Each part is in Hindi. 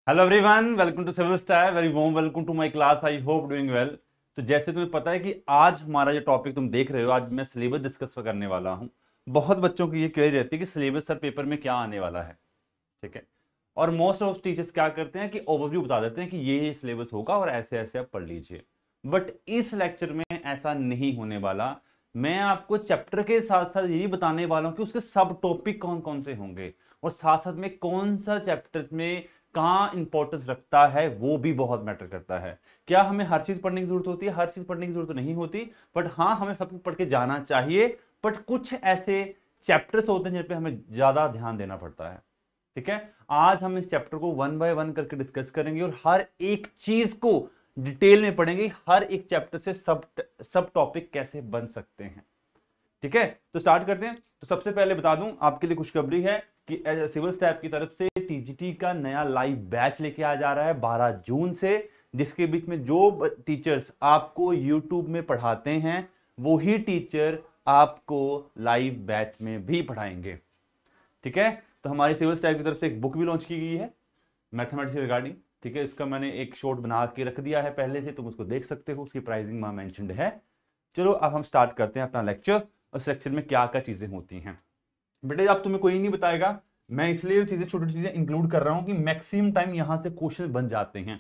Hello everyone, welcome to civil star. Very warm welcome to my class. I hope doing well. तो जैसे तुम्हें पता है कि आज हमारा जो टॉपिक तुम देख रहे हो, आज मैं सिलेबस डिस्कस करने वाला हूं। बहुत बच्चों की ये क्वेरी रहती है कि सिलेबस सर पेपर में क्या आने वाला है। ठीक है। और मोस्ट ऑफ टीचर्स क्या करते हैं कि ओवरव्यू बता देते हैं कि ये सिलेबस होगा और ऐसे ऐसे आप पढ़ लीजिए। बट इस लेक्चर में ऐसा नहीं होने वाला। मैं आपको चैप्टर के साथ साथ ये भी बताने वाला हूं कि उसके सब टॉपिक कौन कौन से होंगे और साथ साथ में कौन सा चैप्टर में कहाँ इंपॉर्टेंस रखता है, वो भी बहुत मैटर करता है। क्या हमें हर चीज पढ़ने की जरूरत होती है? हर चीज पढ़ने की जरूरत तो नहीं होती। बट हाँ, हमें सब कुछ पढ़ के जाना चाहिए। बट कुछ ऐसे चैप्टर्स होते हैं जिन पे हमें ज्यादा ध्यान देना पड़ता है। ठीक है। आज हम इस चैप्टर को वन बाय वन करके डिस्कस करेंगे और हर एक चीज को डिटेल में पढ़ेंगे। हर एक चैप्टर से सब टॉपिक कैसे बन सकते हैं। ठीक है, तो स्टार्ट करते हैं। तो सबसे पहले बता दूं, आपके लिए खुशखबरी है कि सिविल स्टैफ की तरफ से टीजीटी का नया लाइव बैच लेके आ जा रहा है 12 जून से, जिसके बीच में जो टीचर्स आपको यूट्यूब में पढ़ाते हैं वो ही टीचर आपको लाइव बैच में भी पढ़ाएंगे। ठीक है। तो हमारी सिविल स्टैफ की तरफ से एक बुक भी लॉन्च की गई है मैथमेटिक्स रिगार्डिंग। ठीक है, इसका मैंने एक शॉर्ट बना के रख दिया है पहले से, तुम उसको देख सकते हो। उसकी प्राइसिंग वहां मेंशन्ड है। चलो अब हम स्टार्ट करते हैं अपना लेक्चर। उस लेक्चर में क्या क्या चीजें होती हैं बेटे, अब तुम्हें कोई नहीं बताएगा। मैं इसलिए चीजें छोटी छोटी चीजें इंक्लूड कर रहा हूं कि मैक्सिमम टाइम यहां से क्वेश्चन बन जाते हैं।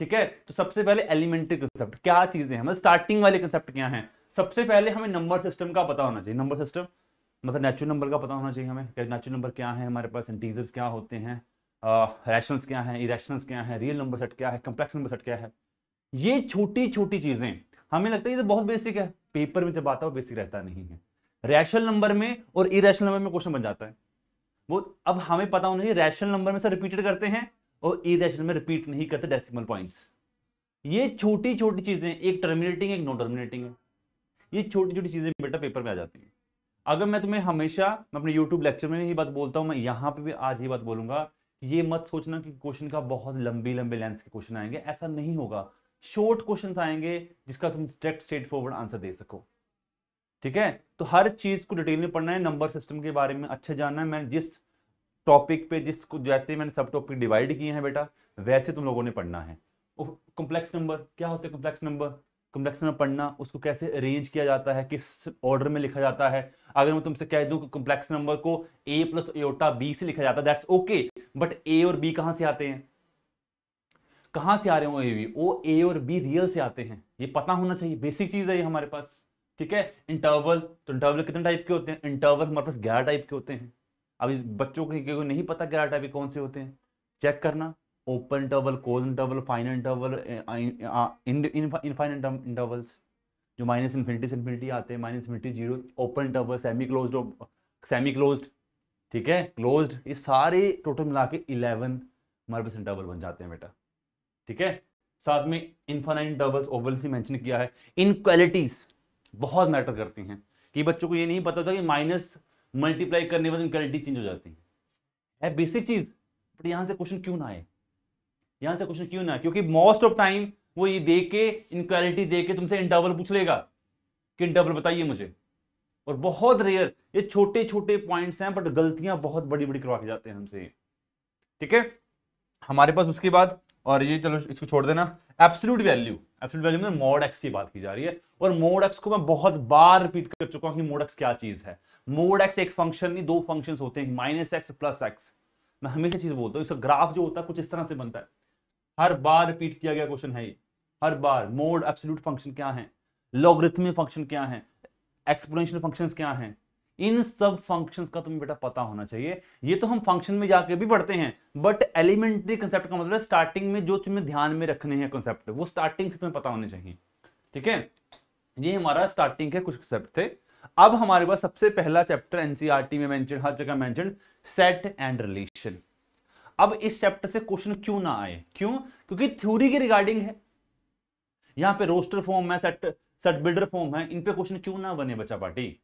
ठीक है। तो सबसे पहले एलिमेंट्री कंसेप्ट क्या चीजें हैं, मतलब स्टार्टिंग वाले कंसेप्ट क्या हैं। सबसे पहले हमें नंबर सिस्टम का पता होना चाहिए। नंबर सिस्टम मतलब नेचुरल नंबर का पता होना चाहिए हमें। नेचुरल नंबर क्या है, हमारे पास इंटीजर्स क्या होते हैं, रैशनल्स क्या है, इरेशनल्स क्या है, रियल नंबर सेट क्या है, कॉम्प्लेक्स नंबर सेट क्या है। ये छोटी छोटी चीजें हमें लगता है ये तो बहुत बेसिक है, पेपर में जब आता है वो बेसिक रहता नहीं है। रैशनल नंबर में और इरेशनल नंबर में क्वेश्चन बन जाता है वो। अब हमें पता होना चाहिए रैशनल नंबर में से रिपीटेड करते हैं और इरेशनल में रिपीट नहीं करते डेसिमल पॉइंट्स। ये छोटी छोटी चीजें, एक टर्मिनेटिंग एक नॉन टर्मिनेटिंग है। ये छोटी छोटी चीजें बेटा पेपर में आ जाती हैं। अगर मैं तुम्हें हमेशा, मैं अपने यूट्यूब लेक्चर में यही बात बोलता हूं, मैं यहां पे भी आज ये बात बोलूंगा, ये मत सोचना कि क्वेश्चन का बहुत लंबी लंबे लेंथ के क्वेश्चन आएंगे, ऐसा नहीं होगा। शॉर्ट क्वेश्चन आएंगे जिसका तुम डायरेक्ट स्ट्रेट फॉरवर्ड आंसर दे सको। ठीक है। तो हर चीज को डिटेल में पढ़ना है, नंबर सिस्टम के बारे में अच्छे जानना है। मैं जिस टॉपिक पे जिसको जैसे मैंने सब टॉपिक डिवाइड किए हैं बेटा, वैसे तुम लोगों ने पढ़ना है। कॉम्प्लेक्स नंबर क्या होते हैं, कॉम्प्लेक्स नंबर, कॉम्प्लेक्स नंबर पढ़ना, उसको कैसे अरेंज किया जाता है, किस ऑर्डर में लिखा जाता है। अगर मैं तुमसे कह दूं कि कॉम्प्लेक्स नंबर को a प्लस एयोटा b से लिखा जाता है, दैट्स ओके। बट a और b कहां से आते हैं, कहां से आ रहे हो, वो a और b रियल से आते हैं, ये पता होना चाहिए। बेसिक चीज है ये हमारे पास। ठीक है। इंटरवल, तो इंटरवल कितने टाइप के होते हैं, इंटरवल हमारे पास 11 टाइप के होते हैं। अभी बच्चों को नहीं पता 11 टाइप के कौन से होते हैं, चेक करना। Open interval, close interval, final interval, infinite intervals, जो माइनस इन्फिनिटी से इन्फिनिटी आते हैं, minus infinity zero, open interval, semi closed, semi closed, ठीक है, क्लोज्ड, ये सारे टोटल मिला के 11 हमारे पास इंटरवल बन जाते हैं बेटा। ठीक है। साथ में इनफाइनाइट इंटरवल्स ऑब्वियसली मेंशन किया है। इनक्वालिटीज बहुत मैटर करती हैं कि बच्चों को ये नहीं पता था कि माइनस मल्टीप्लाई करने पर इनक्वालिटी चेंज हो जाती है बेसिक चीज। बट यहां से क्वेश्चन क्यों ना आए, यहां से क्वेश्चन क्यों ना आए, क्योंकि मोस्ट ऑफ टाइम वो ये दे के, इनक्वालिटी दे के तुमसे इंटरवल पूछ लेगा कि इंटरवल बताइए मुझे। और बहुत रेयर, ये छोटे छोटे पॉइंट्स हैं बट गलतियां बहुत बड़ी बड़ी करवा के जाते हैं हमसे। ठीक है। हमारे पास उसके बाद, और ये चलो इसको छोड़ देना, एब्सोल्यूट वैल्यू। एब्सोल्यूट वैल्यू में मॉड एक्स की बात की जा रही है और मॉड एक्स को मैं बहुत बार रिपीट कर चुका हूं कि मॉड एक्स क्या चीज है। मॉड एक्स एक फंक्शन नहीं, दो फंक्शन होते हैं, माइनस एक्स प्लस एक्स। मैं हमेशा चीज बोलता हूं, इसका ग्राफ जो होता है कुछ इस तरह से बनता है। हर बार रिपीट किया गया क्वेश्चन है ये, हर बार। मोड एब्सोल्यूट फंक्शन क्या है, लॉगरिथमिक फंक्शन क्या है, एक्सपोनेंशियल फंक्शंस क्या हैं, इन सब फंक्शंस का तुम्हें बेटा पता होना चाहिए। ये तो हम फंक्शन में जाके भी पढ़ते हैं, बट एलिमेंट्री कंसेप्ट का मतलब स्टार्टिंग में जो तुम्हें ध्यान में रखने हैं कंसेप्ट, वो स्टार्टिंग से तुम्हें पता होने चाहिए। ठीक है। ये हमारा स्टार्टिंग के कुछ कंसेप्ट थे। अब हमारे पास सबसे पहला चैप्टर एनसीईआरटी में मेंशन, हर जगह मेंशन, सेट एंड रिलेशन। अब इस चैप्टर से क्वेश्चन क्यों ना आए, क्यों? क्योंकि थ्योरी के रिगार्डिंग है। यहां पे रोस्टर फॉर्म है, सेट सेट बिल्डर फॉर्म है, इन पे क्वेश्चन क्यों ना बने बच्चा पार्टी?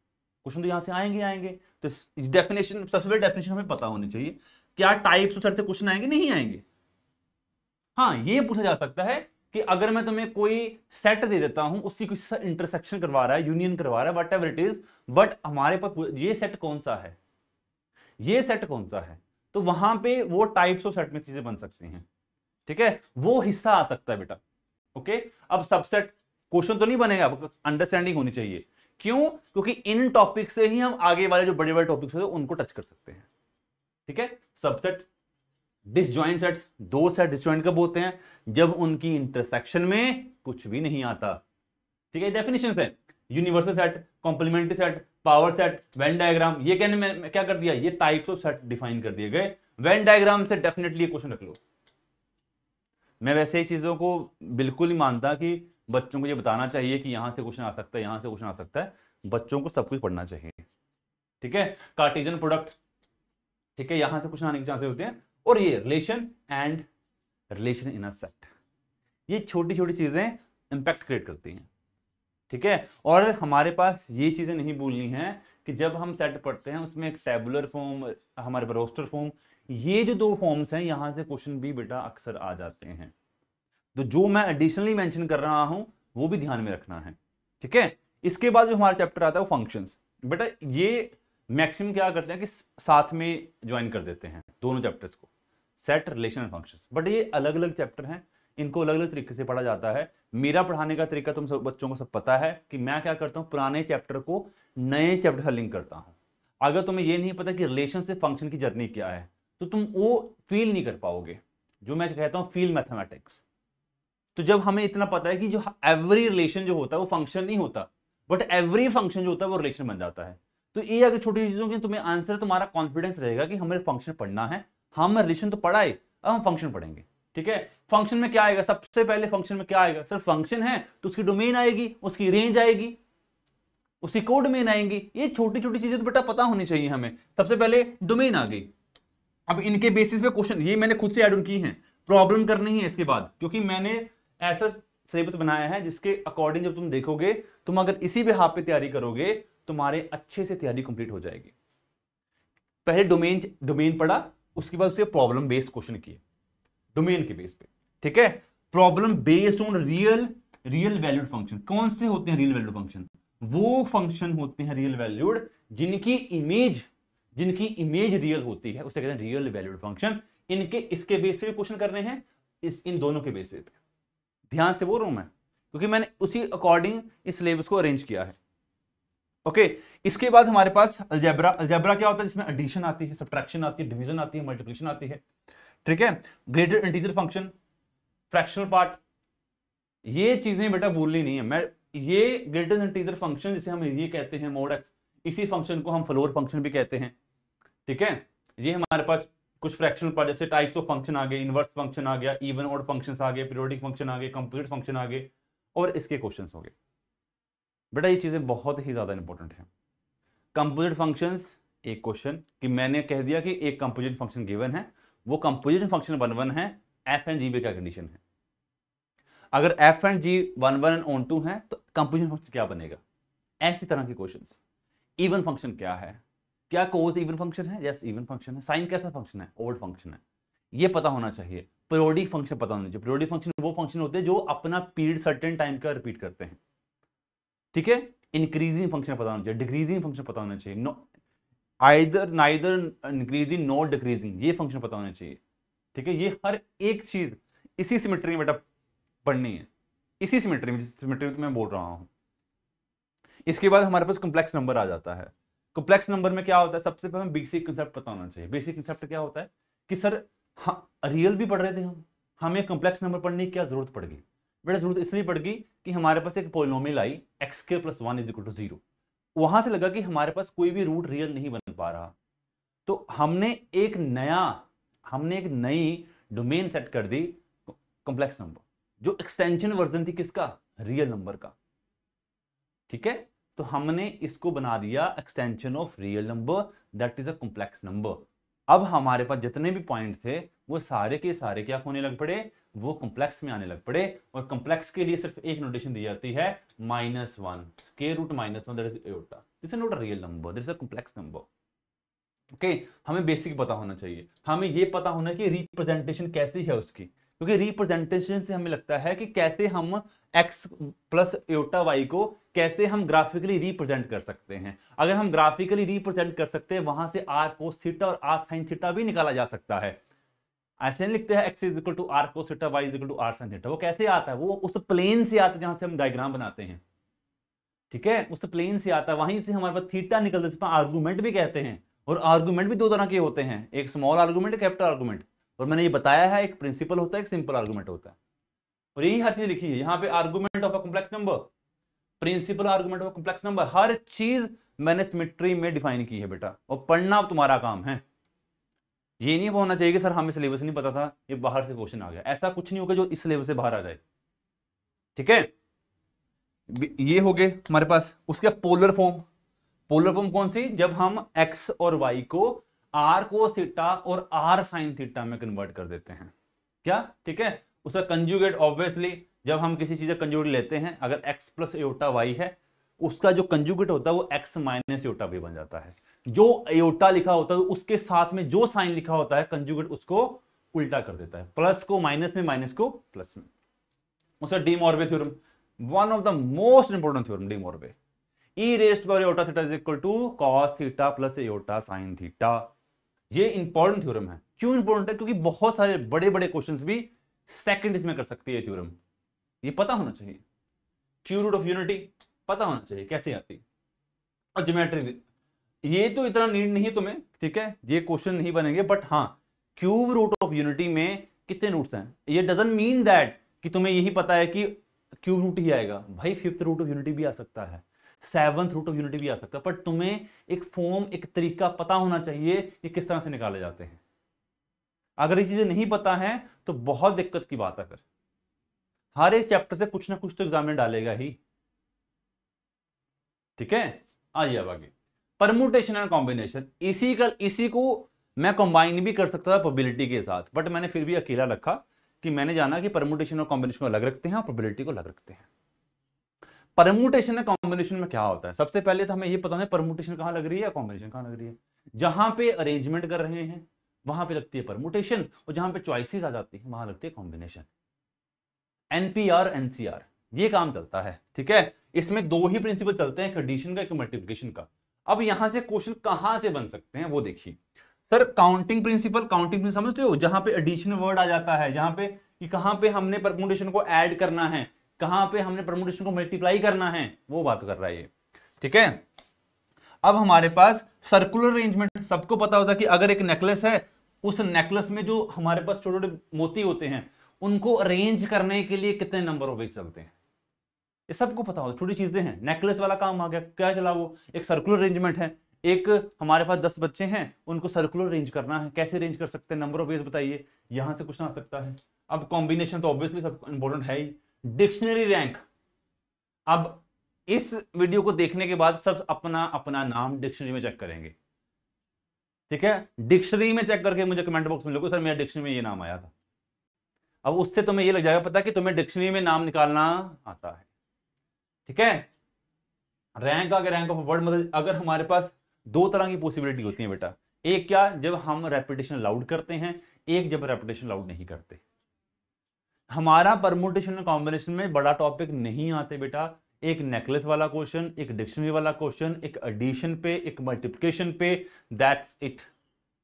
क्वेश्चन तो यहां से आएंगे आएंगे। तो डेफिनेशन, सबसे पहले डेफिनेशन हमें पता होनी चाहिए। क्या टाइप्स ऑफ सेट से क्वेश्चन आएंगे, नहीं आएंगे? हाँ, ये पूछा जा सकता है कि अगर मैं तुम्हें कोई सेट दे देता हूं, उसकी कुछ इंटरसेक्शन करवा रहा है, यूनियन करवा रहा है, what ever it is, but हमारे पास ये सेट कौन सा है, ये सेट कौन सा है, तो वहां पे वो टाइप्स ऑफ सेट में चीजें बन सकती हैं। ठीक है, वो हिस्सा आ सकता है बेटा। ओके, अब सबसेट क्वेश्चन तो नहीं बनेगा, अंडरस्टैंडिंग होनी चाहिए। क्यों? क्योंकि इन टॉपिक से ही हम आगे वाले जो बड़े बड़े टॉपिक्स होते हैं उनको टच कर सकते हैं। ठीक है, सबसेट डिसजॉइंट सेट्स, दो सेट डिसजॉइंट कब होते हैं? जब उनकी इंटरसेक्शन में कुछ भी नहीं आता। ठीक है, डेफिनेशन है universal set, complementary set, power set, Venn diagram. ये कहने में क्या कर दिया, ये टाइप्स ऑफ सेट डिफाइन कर दिए गए। वेन डायग्राम से डेफिनेटली क्वेश्चन रख लो। मैं वैसे ही चीजों को बिल्कुल ही मानता कि बच्चों को ये बताना चाहिए कि यहां से क्वेश्चन आ सकता है, यहां से क्वेश्चन आ सकता है। बच्चों को सब कुछ पढ़ना चाहिए। ठीक है, कार्टेशियन प्रोडक्ट, ठीक है, यहां से क्वेश्चन आने के चांसेस होते हैं। और ये relation and relation in a set, ये छोटी छोटी चीजें इंपैक्ट क्रिएट करती हैं। ठीक है, और हमारे पास ये चीजें नहीं भूलनी है कि जब हम सेट पढ़ते हैं उसमें एक टेबुलर फॉर्म, हमारे पास रोस्टर फॉर्म, ये जो दो फॉर्म्स हैं यहां से क्वेश्चन भी बेटा अक्सर आ जाते हैं। तो जो मैं एडिशनली मेंशन कर रहा हूं वो भी ध्यान में रखना है। ठीक है, इसके बाद जो हमारा चैप्टर आता है वो फंक्शंस। बेटा ये मैक्सिमम क्या करते हैं कि साथ में ज्वाइन कर देते हैं दोनों चैप्टर्स को, set, relation and functions. But ये अलग अलग चैप्टर हैं, इनको अलग अलग तरीके से पढ़ा जाता है। मेरा पढ़ाने का तरीका तुम सब बच्चों को सब पता है कि मैं क्या करता हूं, पुराने चैप्टर को नए चैप्टर से लिंक करता हूं। अगर तुम्हें ये नहीं पता कि रिलेशन से फंक्शन की जर्नी क्या है तो तुम वो फील नहीं कर पाओगे, जो मैं कहता हूं फील मैथमेटिक्स। तो जब हमें इतना पता है कि जो एवरी रिलेशन जो होता है वो फंक्शन नहीं होता, बट एवरी फंक्शन जो होता है वो रिलेशन बन जाता है। तो ये अगर छोटी चीजों की तुम्हें आंसर, तुम्हारा कॉन्फिडेंस रहेगा कि हमें फंक्शन पढ़ना है। हम रिलेशन तो पढ़ाए, अब हम फंक्शन पढ़ेंगे। ठीक है, फंक्शन में क्या आएगा, सबसे पहले फंक्शन में क्या आएगा, सिर्फ फंक्शन है तो उसकी डोमेन आएगी, उसकी रेंज आएगी, उसकी कोड डोमेन आएंगी। ये छोटी छोटी चीजें तो बेटा पता होनी चाहिए हमें। सबसे पहले डोमेन आ गई, अब इनके बेसिस पे क्वेश्चन, ये मैंने खुद से ऐड ऑन की है, प्रॉब्लम करनी है इसके बाद, क्योंकि मैंने ऐसा सिलेबस बनाया है जिसके अकॉर्डिंग जब तुम देखोगे, तुम अगर इसी बेहाव पे तैयारी करोगे तुम्हारे अच्छे से तैयारी कंप्लीट हो जाएगी। पहले डोमेन पढ़ा, उसके बाद उसके प्रॉब्लम बेस्ड क्वेश्चन किए डोमेन के बेस पे। ठीक है, problem based on real valued function. कौन से होते हैं रियल वैल्यूड फंक्शन? वो फंक्शन होते हैं रियल वैल्यूड जिनकी इमेज रियल होती है, उसे कहते हैं रियल वैल्यूड फंक्शन। इनके इसके बेस पे क्वेश्चन करने हैं, इन दोनों के बेस पे। ध्यान से बोल रहा हूं मैं, क्योंकि मैंने उसी अकॉर्डिंग इस सिलेबस को अरेंज किया है। ओके, इसके बाद हमारे पास अलजेब्रा। अलजेब्रा क्या होता है? जिसमें एडिशन आती है, सब्ट्रैक्शन आती है, डिवीजन आती है, मल्टीप्लिकेशन आती है। ठीक है, greatest integer function, fractional part, ये चीजें बेटा भूलनी नहीं है। मैं ये ग्रेटेड इंटीजर फंक्शन जिसे हम ये कहते हैं मोड एक्स, इसी फंक्शन को हम फ्लोर फंक्शन भी कहते हैं। ठीक है, ये हमारे पास कुछ फ्रैक्शनल पार्ट जैसे टाइप्स ऑफ फंक्शन आ गए, इनवर्स फंक्शन आ गया, इवन ऑड फंक्शंस आ गए, पीरियोडिक फंक्शन आ गए, कंपोजिट फंक्शन आ गए, और इसके क्वेश्चंस हो गए। बेटा ये चीजें बहुत ही ज्यादा इंपॉर्टेंट है। कंपोजिट फंक्शंस, एक क्वेश्चन कि मैंने कह दिया कि एक कंपोजिट फंक्शन गिवन है, वो कंपोजिट फंक्शन 1 1 है, एफ एंड जी में क्या कंडीशन है? अगर F and G 1 1 and on 2 है तो कंपोजिट फंक्शन क्या बनेगा? ऐसी तरह के क्वेश्चंस। इवन फंक्शन क्या है? क्या कोस इवन फंक्शन है? यस इवन फंक्शन है। साइन कैसा फंक्शन है? ओड फंक्शन है। ये पता होना चाहिए। पीरियोडिक फंक्शन पता होना चाहिए। पीरियोडिक फंक्शन वो फंक्शन होते हैं जो अपना पीरियड सर्टेन टाइम का रिपीट करते हैं। ठीक है, इंक्रीजिंग फंक्शन पता होना चाहिए, डिक्रीजिंग फंक्शन पता होना चाहिए, know either neither increasing not decreasing, ये फंक्शन पता होना चाहिए। ठीक है, ये हर एक चीज इसी सिमेट्री में बेटा पढ़नी है, इसी सिमेट्री में, जिस सिमेट्री में मैं बोल रहा हूं। इसके बाद हमारे पास कॉम्प्लेक्स नंबर आ जाता है। कॉम्प्लेक्स नंबर में क्या होता है? सबसे पहले बेसिक कंसेप्ट पता होना चाहिए। बेसिक कंसेप्ट क्या होता है कि सर रियल भी पढ़ रहे थे हमें कॉम्प्लेक्स नंबर पढ़ने की क्या जरूरत पड़ गई? बेटा जरूरत इसलिए पड़ गई कि हमारे पास एक पॉलिनोमियल आई x² + 1 = 0। वहां से लगा कि हमारे पास कोई भी रूट रियल नहीं बन पा रहा, तो हमने एक नई डोमेन सेट कर दी कॉम्प्लेक्स नंबर, जो एक्सटेंशन वर्जन थी किसका? रियल नंबर का। ठीक है, तो हमने इसको बना दिया extension of real number, that is a complex number. अब हमारे पास जितने भी पॉइंट थे वो सारे के सारे क्या होने लग पड़े? वो कॉम्प्लेक्स में आने लग पड़े। और कॉम्प्लेक्स के लिए सिर्फ एक नोटेशन दी जाती है -1, square root -1, that is iota. This is not a real number, this is a complex number. Okay, हमें बेसिक पता होना चाहिए। हमें ये पता होना कि रिप्रेजेंटेशन कैसी है उसकी, क्योंकि रिप्रेजेंटेशन से हमें लगता है कि कैसे हम x + आयोटा y को कैसे हम ग्राफिकली रिप्रेजेंट कर सकते हैं। अगर हम ग्राफिकली रिप्रेजेंट कर सकते हैं, वहां से r cos थीटा और r sin थीटा भी निकाला जा सकता है। ऐसे नहीं लिखते हैं x is equal to R cos theta, y is equal to R sine theta. वो कैसे आता है? वो उस प्लेन से आता है जहां से हम डायग्राम बनाते हैं, ठीक है, उस प्लेन से आता है, वहीं से हमारे पास थीटा निकलता है, जिसको आर्गुमेंट भी कहते हैं। और आर्गुमेंट भी दो तरह के होते हैं, एक स्मॉल आर्गुमेंट, कैपिटल आर्गुमेंट। और मैंने ये बताया है, एक प्रिंसिपल होता है, एक सिंपल आर्गुमेंट होता है। और यही हर चीज लिखी है यहाँ पे, argument of a complex number, principal argument of a complex number, हर चीज मैंने सिमेट्री में डिफाइन की है बेटा। और पढ़ना अब तुम्हारा काम है। ये नहीं होना चाहिए कि सर हमें सिलेबस नहीं पता था, ये बाहर से क्वेश्चन आ गया। ऐसा कुछ नहीं होगा जो इस सिलेबस से बाहर आ जाए, ठीक है। ये हो गए हमारे पास। उसके पोलर फॉर्म, पोलर फॉर्म कौन सी? जब हम एक्स और वाई को आर कोस थीटा और आर साइन थीटा में कन्वर्ट कर देते हैं, क्या, ठीक है। उसका कंजुगेट ऑब्वियसली जब हम किसी चीज का कंजुगेट लेते हैं, अगर एक्स प्लस एयोटा वाई है, उसका जो कंजुगेट होता है वो एक्स माइनस एयोटा भी बन जाता है। जो एयोटा लिखा होता है उसके साथ में जो साइन लिखा होता है कंजुगेट उसको उल्टा कर देता है, प्लस को माइनस में, माइनस को प्लस में। उसका de Moivre theorem, one of the most important theorem, de Moivre, e raised power iota theta is equal to cos theta plus iota sine theta. ये इंपॉर्टेंट थ्योरम है। क्यों इंपॉर्टेंट है? क्योंकि बहुत सारे बड़े बड़े क्वेश्चंस भी सेकंड इसमें कर सकती है थ्योरम। ये पता होना चाहिए। क्यू रूट ऑफ यूनिटी पता होना चाहिए कैसे आती, और ज्योमेट्री। ये तो इतना नीड नहीं है तुम्हें, ठीक है, ये क्वेश्चन नहीं बनेंगे, बट हाँ क्यूब रूट ऑफ यूनिटी में कितने रूट्स हैं, ये डजंट मीन दैट कि तुम्हें यही पता है कि क्यूब रूट ही आएगा। भाई फिफ्थ रूट ऑफ यूनिटी भी आ सकता है, सेवंथ रूट ऑफ यूनिटी भी आ सकता है, पर तुम्हें एक फॉर्म, एक तरीका पता होना चाहिए कि किस तरह से निकाले जाते हैं। अगर ये चीजें नहीं पता है तो बहुत दिक्कत की बात है। फिर हर एक चैप्टर से कुछ ना कुछ तो एग्जाम में डालेगा ही, ठीक है। आइए अब आगे, परमुटेशन एंड कॉम्बिनेशन। इसी को मैं कंबाइन भी कर सकता था प्रोबेबिलिटी के साथ, बट मैंने फिर भी अकेला रखा कि मैंने जाना कि परमुटेशन और कॉम्बिनेशन को अलग रखते हैं और प्रोबेबिलिटी को अलग रखते हैं। परमुटेशन और कॉम्बिनेशन में क्या होता है? सबसे पहले तो हमें ये पता है परमुटेशन कहां लग रही है, कॉम्बिनेशन कहां लग रही है। जहां पे अरेंजमेंट कर रहे हैं वहां पे लगती है परमुटेशन, और जहां पे चॉइसेस आ जाती है वहां लगती है कॉम्बिनेशन। एनपीआर एनसीआर ये काम चलता है, ठीक है। इसमें दो ही प्रिंसिपल चलते हैं, एक एडिशन का, एक मल्टीप्लिकेशन का। अब यहां से क्वेश्चन कहां से बन सकते हैं वो देखिए। Sir counting principle, counting principle समझते हो, जहां पे एडिशन वर्ड आ जाता है, जहां पे कि कहां पे हमने परमुटेशन को ऐड करना है, कहां पे हमने परमुटेशन को मल्टीप्लाई करना है, वो बात कर रहा है ये, ठीक है। अब हमारे पास सर्कुलर अरेंजमेंट, सबको पता होता है कि अगर एक नेकलेस है, उस नेकलेस में जो हमारे पास छोटे छोटे मोती होते हैं उनको अरेंज करने के लिए कितने नंबर ऑफ वेज चलते हैं, ये सबको पता होता है। छोटी चीजें हैं, नेकलेस वाला काम आ गया, क्या चला वो, एक सर्कुलर अरेंजमेंट है। एक हमारे पास 10 बच्चे हैं, उनको सर्कुलर अरेंज करना है, कैसे अरेंज कर सकते हैं, नंबर ऑफ वेज बताइए, यहां से कुछ ना आ सकता है। अब कॉम्बिनेशन तो ऑब्वियसली सब इंपॉर्टेंट है ही। डिक्शनरी रैंक, अब इस वीडियो को देखने के बाद सब अपना अपना नाम डिक्शनरी में चेक करेंगे, ठीक है। डिक्शनरी में चेक करके मुझे कमेंट बॉक्स में लिखो सर मेरा डिक्शनरी में ये नाम आया था। अब उससे तुम्हें ये लग जाएगा पता कि तुम्हें डिक्शनरी में नाम निकालना आता है, ठीक है। रैंक आ गया, रैंक ऑफ वर्ड, मतलब अगर हमारे पास दो तरह की पॉसिबिलिटी होती है बेटा, एक क्या, जब हम रेपिटेशन लाउड करते हैं, एक जब रेपिटेशन लाउड नहीं करते। हमारा परमुटेशन और कॉम्बिनेशन में बड़ा टॉपिक नहीं आते बेटा, एक नेकलेस वाला क्वेश्चन, एक डिक्शनरी वाला क्वेश्चन, एक एडिशन पे, एक मल्टीप्लिकेशन पे, दैट्स इट।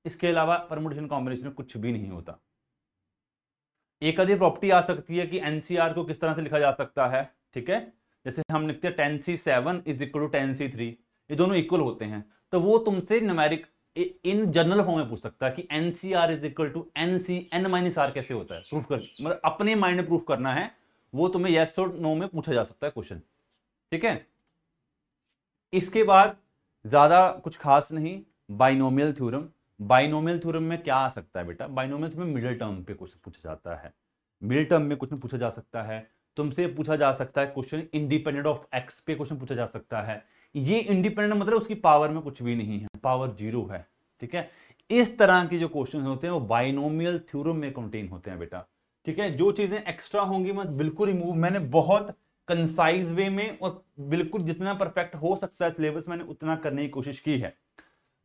इसके अलावा परमुटेशन कॉम्बिनेशन में कुछ भी नहीं होता। एक आधी प्रॉपर्टी आ सकती है कि एनसीआर को किस तरह से लिखा जा सकता है, ठीक है। जैसे हम लिखते हैं 10C7 is equal to 10C3, ये दोनों इक्वल होते हैं, तो वो तुमसे न्यूमेरिक इन जनरल फॉर्म में पूछ सकता है कि NCR is equal to NC कैसे होता है, प्रूफ कर, मतलब अपने माइंड में प्रूफ करना है, वो तुम्हें यस और नो में पूछा जा सकता है क्वेश्चन, ठीक है। इसके बाद ज्यादा कुछ खास नहीं, बाइनोमियल थ्योरम। बाइनोमियल थ्योरम में क्या आ सकता है बेटा, बाइनोमियल थ्योरम में मिडिल टर्म पे कुछ पूछा जाता है, मिडिल टर्म में कुछ पूछा जा सकता है, तुमसे पूछा जा सकता है क्वेश्चन इंडिपेंडेंट ऑफ एक्स पे क्वेश्चन पूछा जा सकता है। ये इंडिपेंडेंट मतलब उसकी पावर में कुछ भी नहीं है, पावर 0 है, ठीक है। इस तरह के जो क्वेश्चन होते हैं वो बाइनोमियल थ्योरम में कंटेन होते हैं बेटा, ठीक है। जो चीजें एक्स्ट्रा होंगी मैं बिल्कुल रिमूव, मैंने बहुत कंसाइज वे में और बिल्कुल जितना परफेक्ट हो सकता है सिलेबस मैंने उतना करने की कोशिश की है।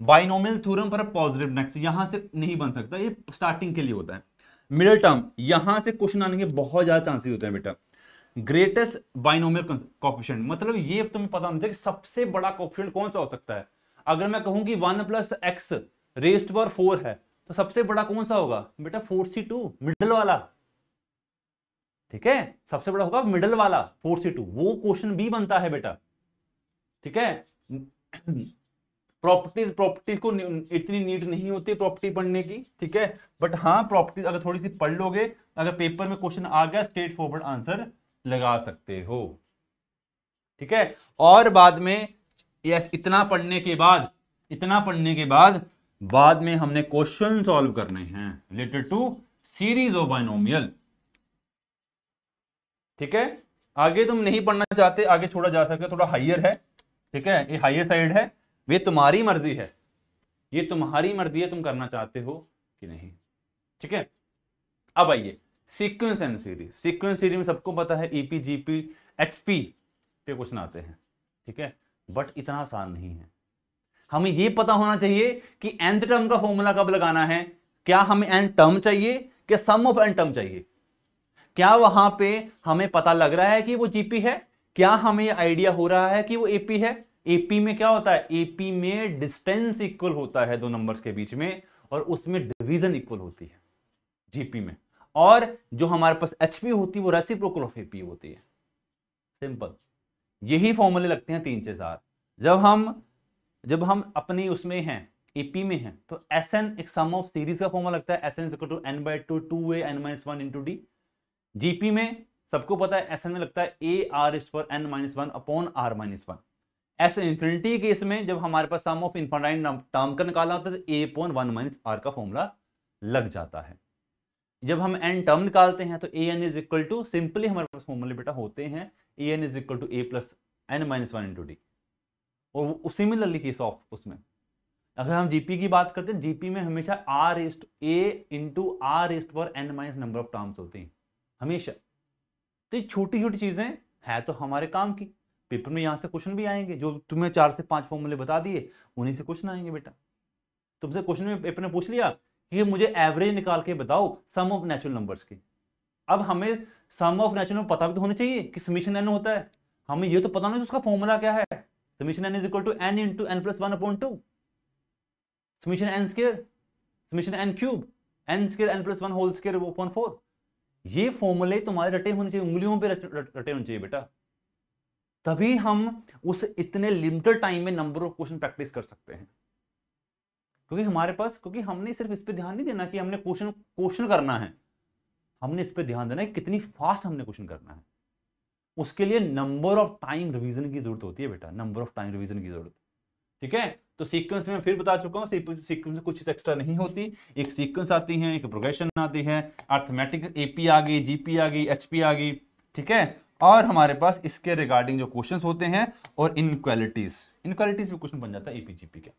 बाइनोमियल थ्योरम पर पॉजिटिव नेक्स्ट यहां से नहीं बन सकता, ये स्टार्टिंग के लिए होता है। मिडिल टर्म यहां से क्वेश्चन आने के बहुत ज्यादा चांसेस होते हैं बेटा। ग्रेटेस्ट बाइनोमियल कोएफिशिएंट, मतलब ये तुम्हें पता होना चाहिए कि सबसे बड़ा कोएफिशिएंट कौन सा हो सकता है। अगर मैं कहूं कि 1 + x रेज़्ड पावर 4 है, तो सबसे बड़ा कौन सा होगा बेटा 4c2, मिडल वाला। ठीक है, सबसे बड़ा होगा मिडल वाला 4c2, वो क्वेश्चन भी बनता है बेटा। ठीक है, प्रॉपर्टीज को इतनी नीड नहीं होती प्रॉपर्टी पढ़ने की। ठीक है, बट हाँ प्रॉपर्टीज अगर थोड़ी सी पढ़ लोगे, अगर पेपर में क्वेश्चन आ गया स्ट्रेट फॉरवर्ड आंसर लगा सकते हो। ठीक है, और बाद में यस इतना पढ़ने के बाद में हमने क्वेश्चन सॉल्व करने हैं related to series of binomial. ठीक है, आगे तुम नहीं पढ़ना चाहते, आगे छोड़ा जा सकता है, थोड़ा हाइयर है। ठीक है, ये हाइयर साइड है, ये तुम्हारी मर्जी है, ये तुम्हारी मर्जी है तुम करना चाहते हो कि नहीं। ठीक है, अब आइए sequence and series. Sequence series में सबको पता है ईपी जीपी एचपी पे क्वेश्चन आते हैं। ठीक है, बट इतना आसान नहीं है। हमें यह पता होना चाहिए कि nth टर्म का फॉर्मूला कब लगाना है। क्या हमें n टर्म चाहिए, क्या सम ऑफ n टर्म चाहिए? क्या वहां पे हमें पता लग रहा है कि वो जीपी है? क्या हमें आइडिया हो रहा है कि वो एपी है? एपी में क्या होता है, एपी में डिस्टेंस इक्वल होता है दो नंबर्स के बीच में, और उसमें डिवीजन इक्वल होती है जीपी में। और जो हमारे पास एचपी होती है वो रेसिप्रोकल ऑफ एपी होती है। सिंपल, यही फॉर्मूले लगते हैं 3 से 4। जब हम अपनी उसमें हैं एपी में हैं तो Sn एक सम ऑफ सीरीज का फॉर्मूला लगता है, Sn equal to n/2 2a n-1 into D. GP में सबको पता है Sn में लगता है a(r)(n-1 upon r-1। S infinity case में जब हमारे पास सम ऑफ इनफाइनाइट टर्म का निकालना होता है तो a/1 - r का फॉर्मूला लग जाता है। जब हम n टर्म निकालते हैं तो an is equal to, simply हमारे पास फॉर्मूले बेटा होते हैं an is equal to a plus n-1 into D. और सिमिलरली केस ऑफ उसमें अगर हम जीपी की बात करते हैं, जीपी में हमेशा a into r(n-) number of terms होते हैं हमेशा। तो ये छोटी छोटी चीजें है तो हमारे काम की, पेपर में यहां से क्वेश्चन भी आएंगे। जो तुम्हें 4 से 5 फॉर्मूले बता दिए उन्हीं से क्वेश्चन आएंगे बेटा। तुमसे क्वेश्चन में पेपर ने पूछ लिया कि मुझे एवरेज निकाल के बताओ सम ऑफ नेचुरल नंबर्स की। अब हमें सम ऑफ नेचुरल नंबर पता भी तो होना चाहिए कि समीशन n होता है। हमें ये तो पता नहीं उसका फॉर्मूला क्या है। Summation n is equal to n into n+1/2 summation n square, summation n cube, n square n+1 whole square upon 4। ये फॉर्मूले तुम्हारे रटे होने चाहिए, उंगलियों पे रटे होने चाहिए बेटा, तभी हम उस इतने लिमिटेड टाइम में नंबर ऑफ क्वेश्चन प्रैक्टिस कर सकते हैं। क्योंकि हमने सिर्फ इस पे ध्यान नहीं देना कि हमने क्वेश्चन करना है, हमने इस पे ध्यान देना है कितनी फास्ट हमने क्वेश्चन करना है। उसके लिए नंबर ऑफ टाइम रिवीजन की जरूरत होती है बेटा, नंबर ऑफ टाइम रिवीजन की जरूरत। ठीक है, तो सीक्वेंस में फिर बता चुका हूं, सीक्वेंस में कुछ एक्स्ट्रा नहीं होती। एक सीक्वेंस आती है, एक प्रोग्रेशन आती है, अर्थमेटिक एपी आ गई, जीपी आ गई, एचपी आ गई। ठीक है, और हमारे पास इसके रिगार्डिंग जो क्वेश्चंस होते हैं और इनइक्वालिटीज भी क्वेश्चन बन जाता है एपी जीपी का।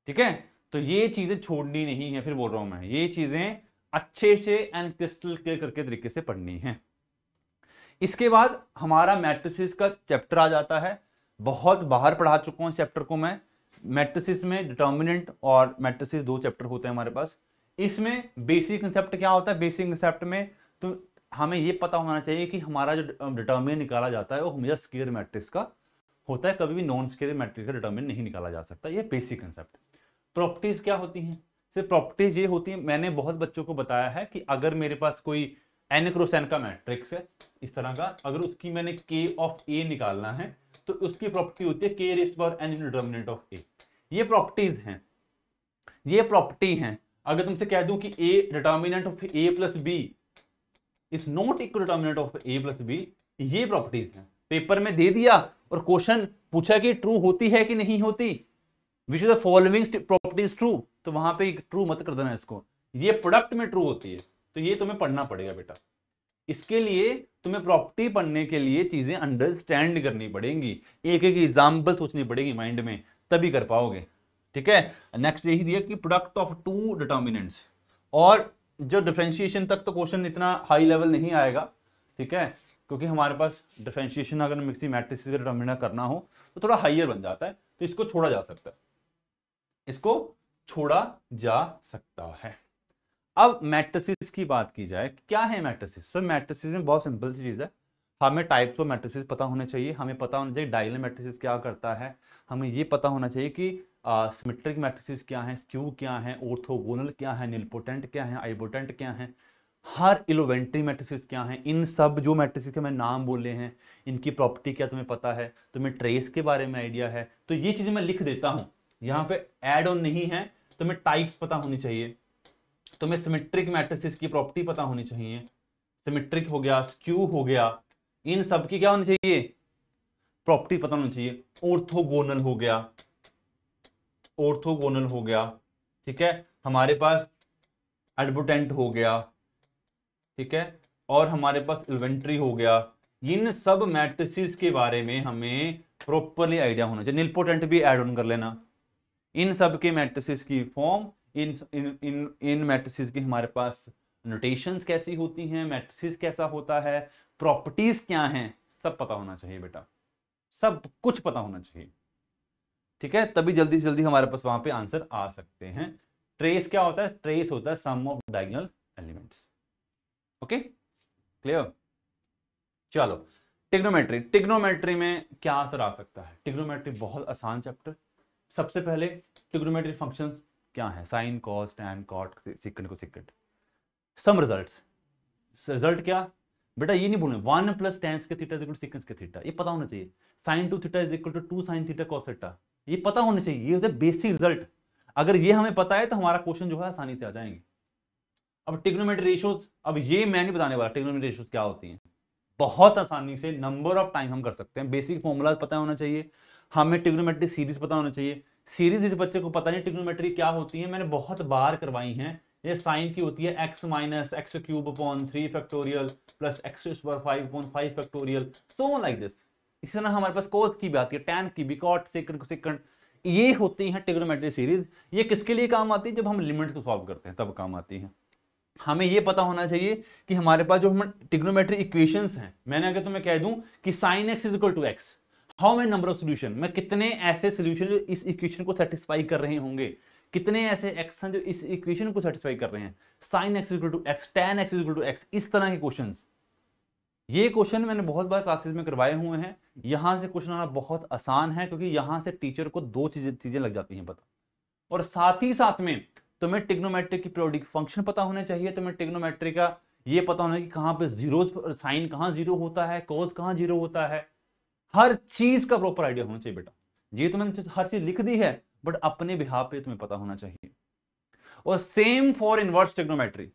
ठीक है, तो ये चीजें छोड़नी नहीं है, फिर बोल रहा हूं मैं, ये चीजें अच्छे से एंड क्रिस्टल क्लियर करके तरीके से पढ़नी है। इसके बाद हमारा मैट्रिसेस का चैप्टर आ जाता है। बहुत बाहर पढ़ा चुका हूं इस चैप्टर को मैं। मैट्रिसेस में डिटर्मिनेंट और मैट्रिसेस 2 चैप्टर होते हैं हमारे पास। इसमें बेसिक कंसेप्ट क्या होता है, बेसिक कंसेप्ट में तो हमें यह पता होना चाहिए कि हमारा जो डिटर्मिनेंट निकाला जाता है वो हमेशा स्क्वायर मैट्रिक्स का होता है, कभी भी नॉन स्क्वायर मैट्रिक्स का डिटर्मिनेंट नहीं निकाला जा सकता। ये बेसिक कंसेप्ट। प्रॉपर्टीज क्या होती हैं, सिर्फ प्रॉपर्टीज ये होती है, मैंने बहुत बच्चों को बताया है कि अगर मेरे पास कोई n क्रॉस n का मैट्रिक्स है इस तरह का, अगर उसकी मैंने k ऑफ a निकालना है तो उसकी प्रॉपर्टी होती है k⁻n डिटर्मिनेंट ऑफ a। ये प्रॉपर्टीज हैं, ये प्रॉपर्टी हैं। अगर तुमसे कह दूं कि a determinant of a plus b is not equal determinant of a plus b, ये प्रॉपर्टीज हैं। पेपर में दे दिया और क्वेश्चन पूछा कि ट्रू होती है कि नहीं होती, which is the following properties true, तो वहां पे ट्रू मत कर देना इसको, ये प्रोडक्ट में ट्रू होती है। तो ये तुम्हें पढ़ना पड़ेगा बेटा। इसके लिए तुम्हें प्रॉपर्टी पढ़ने के लिए चीजें अंडरस्टैंड करनी पड़ेंगी, एक एक एग्जाम्पल सोचनी पड़ेगी माइंड में, तभी कर पाओगे। ठीक है, नेक्स्ट यही दिया कि प्रोडक्ट ऑफ 2 डिटर्मिनेंट्स, और जो डिफरेंशिएशन तक तो क्वेश्चन इतना हाई लेवल नहीं आएगा। ठीक है, क्योंकि हमारे पास डिफरेंशिएशन अगर मिक्सी मैट्रिक्स का डिटर्मिनेंट करना हो तो थोड़ा हाइयर बन जाता है, तो इसको छोड़ा जा सकता है, इसको छोड़ा जा सकता है। अब मैट्रिसेस की बात की जाए, क्या है मैट्रिसेस? सर मैट्रिसेस में बहुत सिंपल सी चीज है, हमें टाइप्स ऑफ मैट्रिसेस पता होने चाहिए, हमें पता होना चाहिए डायगोनल मैट्रिसेस क्या करता है, हमें ये पता होना चाहिए कि सिमेट्रिक मैट्रिसेस क्या हैं, स्क्यू क्या है, ऑर्थोगोनल क्या है, निलपोटेंट क्या है, आइबोटेंट क्या है, हर इलोवेंट्री मैट्रिसेस क्या हैं, इन सब जो मैट्रिसेस के मैं नाम बोले हैं इनकी प्रॉपर्टी क्या तुम्हें पता है, तुम्हें ट्रेस के बारे में आइडिया है, तो ये चीजें मैं लिख देता हूं, यहाँ पे ऐड ऑन नहीं है। तुम्हें टाइप्स पता होनी चाहिए, तुम्हें सिमेट्रिक मैट्रिसेस की प्रॉपर्टी पता होनी चाहिए, सिमेट्रिक हो गया, स्क्यू हो गया, इन सब की क्या होनी चाहिए, प्रॉपर्टी पता होनी चाहिए। ऑर्थोगोनल हो गया, ऑर्थोगोनल हो गया, ठीक है, हमारे पास एडबोटेंट हो गया, ठीक है, और हमारे पास इन्वेंट्री हो गया। इन सब मैट्रिसेस के बारे में हमें प्रॉपरली आइडिया होना चाहिए। निलपोटेंट भी ऐड ऑन कर लेना। इन सब के मैट्रिसेस की फॉर्म, इन इन इन इन मैट्रिसेस की हमारे पास नोटेशंस कैसी होती हैं, मैट्रिसेस कैसा होता है, प्रॉपर्टीज क्या हैं, सब पता होना चाहिए बेटा, सब कुछ पता होना चाहिए, ठीक है, तभी जल्दी से जल्दी हमारे पास वहां पे आंसर आ सकते हैं। ट्रेस क्या होता है, ट्रेस होता है sum of diagonal elements. Okay, clear. चलो, टिग्नोमेट्री, टिग्नोमेट्री में क्या आंसर आ सकता है, टिग्नोमेट्री बहुत आसान चैप्टर। सबसे पहले टिग्नोमेट्री फंक्शंस क्या है, sine, cos, tan, cot, sec cosec, some results, result क्या बेटा, ये नहीं बोलना 1 प्लस tan के theta is equal to sec के थीटा, ये पता होना चाहिए। sin 2 theta is equal to 2 sin theta cos theta, ये पता होना चाहिए, ये होता है बेसिक रिजल्ट। अगर ये हमें पता है तो हमारा क्वेश्चन जो है आसानी से आ जाएंगे। अब टिग्नोमेट्री रेशियोज, अब ये मैं नहीं बताने वाला टिग्नोमेट्री रेशियोज क्या होती हैं, बहुत आसानी से नंबर ऑफ टाइम हम कर सकते हैं। बेसिक फॉर्मूला पता होना चाहिए हमें, टिग्नोमेट्री सीरीज पता होना चाहिए। सीरीज इस बच्चे को पता नहीं टिग्नोमेट्री क्या होती है, मैंने बहुत बार करवाई हैं। ये साइन की होती है x minus x cube upon 3 factorial plus x square 5 upon 5 factorial, so like this. इसी तरह हमारे पास कोस की भी आती है, टैन की भी, कॉट, सेकंड को सेकंड, ये होती है टिग्नोमेट्री सीरीज। ये किसके लिए काम आती है, जब हम लिमिट को सॉल्व करते हैं तब काम आती है। हमें ये पता होना चाहिए कि हमारे पास जो हम टिग्नोमेट्री इक्वेशंस हैं, मैंने अगर तुम्हें कह दूं कि sin x is equal to X, how many number of solution, मैं कितने ऐसे सॉल्यूशन जो इस इक्वेशन को सेटिस्फाई कर रहे होंगे, कितने ऐसे x हैं जो इस इक्वेशन को सेटिस्फाई कर रहे हैं, sin x is equal to X, tan x is equal to X, इस तरह के क्वेश्चंस। ये क्वेश्चन मैंने बहुत बार क्लासेस में करवाए हुए हैं। यहां से क्वेश्चन आना बहुत आसान है, क्योंकि यहां से टीचर को दो चीजें लग जाती हैं पता, और साथ ही साथ में तुम्हें टिग्नोमेट्री की पीरियोडिक फंक्शन पता होने चाहिए, तुम्हें टिग्नोमेट्री का ये पता होना है कि कहां पे जीरो, साइन कहां जीरो होता है, कोस कहां जीरो होता है, हर चीज का प्रॉपर आइडिया होना चाहिए बेटा। ये तो मैंने हर चीज लिख दी है, बट अपने बिहाफ पे तुम्हें पता होना चाहिए। और सेम फॉर इनवर्स टिग्नोमेट्री।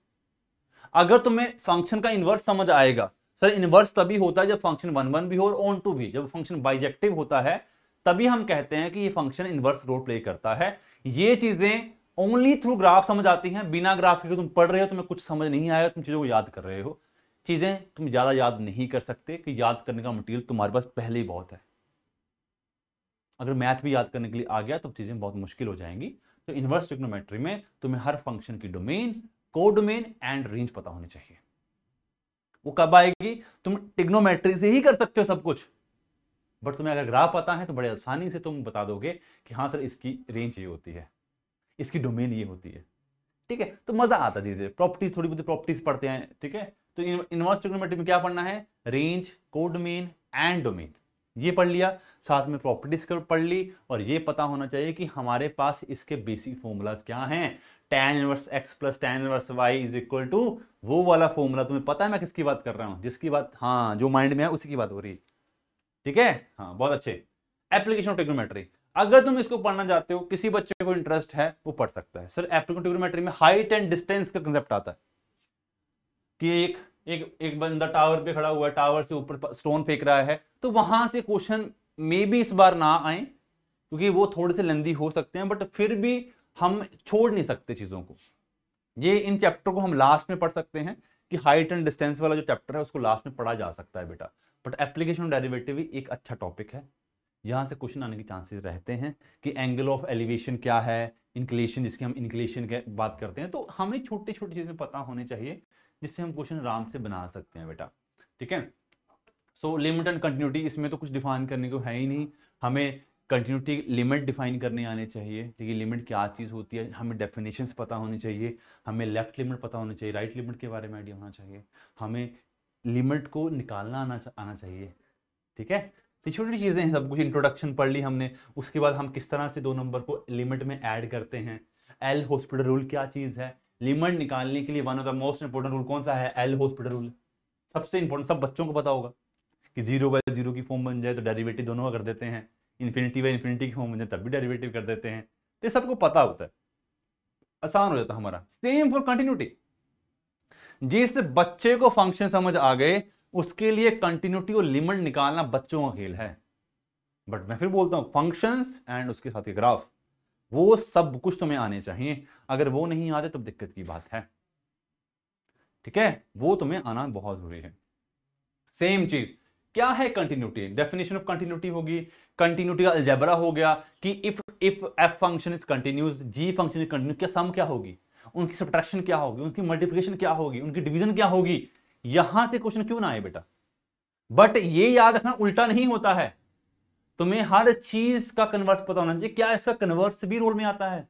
अगर तुम्हें फंक्शन का इनवर्स समझ आएगा, सर इनवर्स तभी होता है जब फंक्शन 1 1 भी हो और ऑन टू भी, जब फंक्शन बाइजेक्टिव होता है तभी हम कहते हैं कि ये फंक्शन इनवर्स रोल प्ले करता है। ये चीजें ओनली थ्रू ग्राफ समझ आती हैं, बिना ग्राफ के तुम पढ़ रहे हो, तुम्हें कुछ समझ नहीं आया, तुम चीजों को याद कर रहे हो, चीजें तुम ज्यादा याद नहीं कर सकते, कि याद करने का मटेरियल तुम्हारे पास पहले ही बहुत है। अगर मैथ भी याद करने के लिए आ गया तो चीजें बहुत मुश्किल हो जाएंगी। तो इनवर्स ट्रिग्नोमेट्री में तुम्हें हर फंक्शन की डोमेन, कोडोमेन एंड रेंज पता होनी चाहिए। वो कब आएगी, तुम ट्रिग्नोमेट्री से ही कर सकते हो सब कुछ, बट तुम्हें अगर ग्राफ पता है तो बड़े आसानी से तुम बता दोगे कि हाँ सर इसकी रेंज ये होती है, इसकी डोमेन ये होती है, ठीक है। तो मजा आता धीरे धीरे, प्रॉपर्टीज, थोड़ी बहुत प्रॉपर्टीज पढ़ते हैं, ठीक है। तो इनवर्स ट्रिग्नोमेट्री में क्या पढ़ना है, रेंज, कोडोमेन एंड डोमेन, ये पढ़ लिया, साथ में प्रॉपर्टीज पढ़ ली, और ये पता होना चाहिए कि हमारे पास इसके बेसिक फॉर्मूलाज क्या हैं। tan inverse x plus tan inverse y is equal to, वो वाला फॉर्मूला तुम्हें पता है मैं किसकी बात कर रहा हूं, जिसकी बात हाँ जो माइंड में है उसी की बात हो रही है, ठीक है। हाँ बहुत अच्छे। एप्लीकेशन ऑफ ट्रिग्नोमेट्री, अगर तुम इसको पढ़ना चाहते हो, किसी बच्चे को इंटरेस्ट है वो पढ़ सकता है। सर एप्लीकेशन ट्रिग्नोमेट्री में हाइट एंड डिस्टेंस का कंसेप्ट आता है कि एक बंदा टावर पे खड़ा हुआ है, टावर से ऊपर स्टोन फेंक रहा है, तो वहां से क्वेश्चन मे भी इस बार ना आए, क्योंकि वो थोड़े से लेंदी हो सकते हैं, बट फिर भी हम छोड़ नहीं सकते चीजों को। ये इन चैप्टर को हम लास्ट में पढ़ सकते हैं, कि हाइट एंड डिस्टेंस वाला जो चैप्टर है उसको लास्ट में पढ़ा जा सकता है बेटा। बट एप्लीकेशन डेरिवेटिव भी एक अच्छा टॉपिक है, यहां से क्वेश्चन आने के चांसेस रहते हैं कि एंगल ऑफ एलिवेशन क्या है, इंक्लेशन, जिसकी हम इंक्लेशन की बात करते हैं। तो हमें छोटी छोटी चीजें पता होनी चाहिए, जिससे हम क्वेश्चन आराम से बना सकते हैं बेटा, ठीक है। सो लिमिट एंड कंटिन्यूटी, इसमें तो कुछ डिफाइन करने को है ही नहीं, हमें कंटिन्यूटी लिमिट डिफाइन करने आने चाहिए, लेकिन लिमिट क्या चीज़ होती है, हमें डेफिनेशंस पता होनी चाहिए, हमें लेफ्ट लिमिट पता होनी चाहिए, राइट लिमिट के बारे में आइडिया होना चाहिए, हमें लिमिट को निकालना आना चाहिए, ठीक है। तो छोटी चीजें हैं, सब कुछ इंट्रोडक्शन पढ़ ली हमने। उसके बाद हम किस तरह से दो नंबर को लिमिट में ऐड करते हैं, एल हॉस्पिटल रूल क्या चीज है, लिमिट निकालने के लिए one of the most important rule कौन सा है, एल हॉस्पिटल रूल। सबसे इंपॉर्टेंट, सब बच्चों को पता होगा कि 0/0 की फॉर्म बन जाए तो डेरिवेटिव दोनों का कर देते हैं, इन्फिनिटी/इन्फिनिटी की फॉर्म बन जाए तब भी डेरिवेटिव कर देते हैं। तो सबको पता होता है, आसान हो जाता है हमारा। सेम फॉर कंटिन्यूटी, जिस बच्चे को फंक्शन समझ आ गए उसके लिए कंटिन्यूटी और लिमिट निकालना बच्चों का खेल है। बट मैं फिर बोलता हूं फंक्शंस एंड उसके साथ ग्राफ, वो सब कुछ तुम्हें आने चाहिए। अगर वो नहीं आते तब दिक्कत की बात है, ठीक है, वो तुम्हें आना बहुत जरूरी है। सेम चीज क्या है कंटिन्यूटी, डेफिनेशन ऑफ कंटिन्यूटी होगी, कंटिन्यूटी का अलजेब्रा हो गया कि if F function is continuous, G function is continuous, क्या सम क्या होगी, उनकी सब्ट्रैक्शन क्या होगी, उनकी मल्टीप्लिकेशन क्या होगी, उनकी डिवीजन क्या होगी। यहां से क्वेश्चन क्यों ना आए बेटा, बट ये याद रखना उल्टा नहीं होता है, तुम्हें हर चीज का कन्वर्स पता होना चाहिए। क्या इसका कन्वर्स भी रोल में आता है,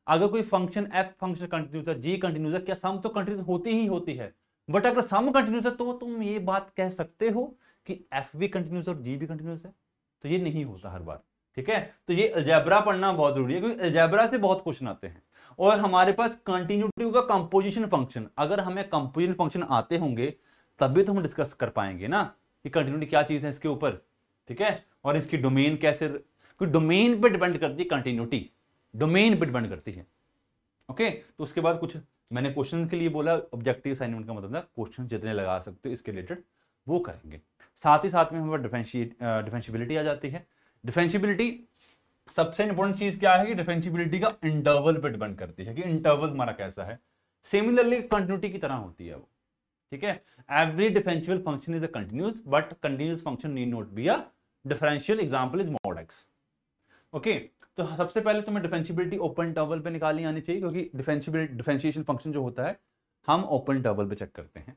अगर कोई फंक्शन एफ फंक्शन कंटिन्यूस है, जी कंटिन्यूस है, क्या सम तो कंटिन्यूस होती ही होती है। बट अगर सम कंटिन्यूस है तो तुम ये बात कह सकते हो कि एफ भी कंटिन्यूस और जी भी कंटिन्यूस है, तो ये नहीं होता हर बार, ठीक है। तो ये अलजेब्रा पढ़ना बहुत जरूरी है, क्योंकि अलजेब्रा से बहुत क्वेश्चन आते हैं। और हमारे पास कंटिन्यूटी का कंपोजिशन फंक्शन, अगर हमें कंपोजिशन फंक्शन आते होंगे तभी तो हम डिस्कस कर पाएंगे ना कि कंटिन्यूटी क्या चीज है इसके ऊपर, ठीक है। और इसकी डोमेन कैसे, क्योंकि डोमेन पे डिपेंड करती है कंटिन्यूटी, डोमेन पे डिपेंड करती है, ओके। तो उसके बाद कुछ मैंने क्वेश्चन के लिए बोला, ऑब्जेक्टिव असाइनमेंट का मतलब था क्वेश्चन जितने लगा सकते हो इसके रिलेटेड वो करेंगे। साथ ही साथ में हमारे डिफरेंशिएबिलिटी आ जाती है। डिफरेंशिएबिलिटी सबसे इंपॉर्टेंट चीज क्या है कि डिफरेंशिएबिलिटी का इंटरवल पे डिपेंड करती है कि इंटरवल हमारा कैसा है। सिमिलरली कंटिन्यूटी की तरह होती है वो, ठीक है। Every differentiable function is a continuous, but continuous function need not be a differential, example is mod x, okay. तो सबसे पहले तुम्हें डिफरेंशिएबिलिटी ओपन इंटरवल पे निकालनी आनी चाहिए, क्योंकि डिफरेंशिएशन फंक्शन जो होता है हम ओपन इंटरवल पे चेक करते हैं।